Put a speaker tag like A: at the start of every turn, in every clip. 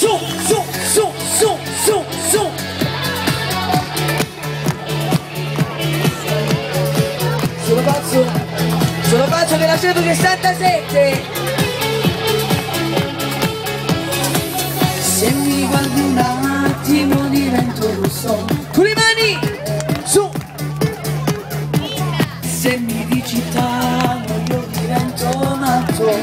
A: su, su, su, su, su, su. Sono pazzo della 167. Se mi guardi un attimo divento rosso. Con le mani su. Se mi dici tano io divento matto.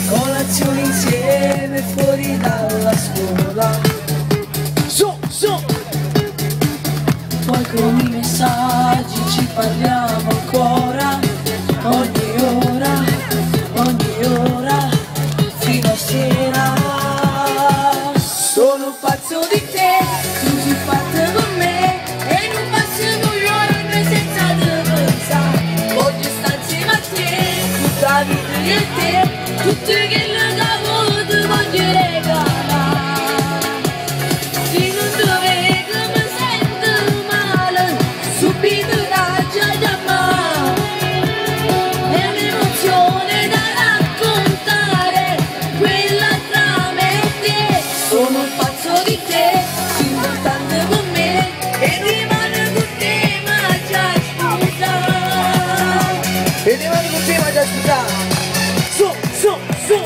A: Colazione insieme fuori dalla scuola. Su, su. Poi con i messaggi ci parliamo ancora. Ogni ora, fino a sera. Sono pazzo di te, tu sei fatta con me. E non passiamo giorni senza debolezza. Voglio stare insieme a te, tutta la vita io e te. Tutto che lo cavo ti voglio regalare. Se non dovete mi sento male, subito da chiamare. È un'emozione da raccontare, quella tra me e te. Sono un pazzo di te, si importante con me. E rimane con te ma già scusa. E rimane con te ma già scusa. Su, su, su.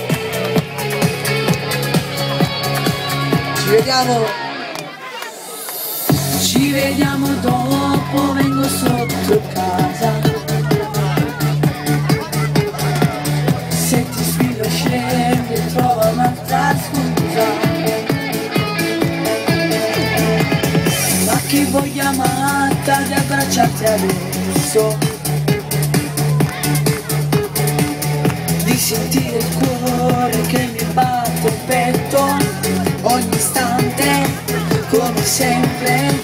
A: Ci vediamo dopo, vengo sotto casa. Se ti sfido scendi e trova un'altra scusa. Ma che voglia matta di abbracciarti adesso, di sentire il cuore che mi batte il petto. Ogni istante, come sempre,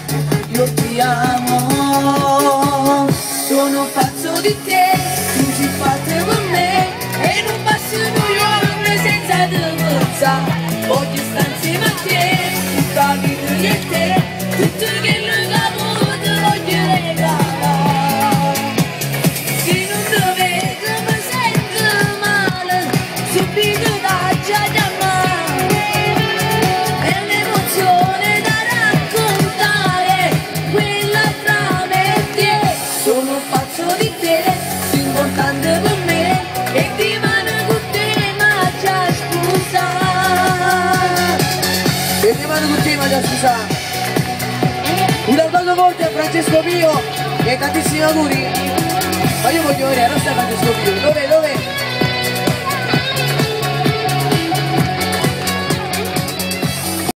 A: io ti amo. Sono pazzo di te, tu sei fatta con me. E non passo 2 giorni senza debolezza. Voglio stare insieme a te, tutta la vita io e te. Tutto che lo cavo te voglio regalare. Se non dovete mi sento male, subito da chiamare. È un'emozione da raccontare, quella tra me e te. Sono pazzo di te, sei importante per me. E ti mano con te ma già scusa. E ti mano con te ma già scusa. Un applauso forte a Francesco Pio e tantissimi auguri. Ma io voglio vedere, non sta Francesco Pio, dove?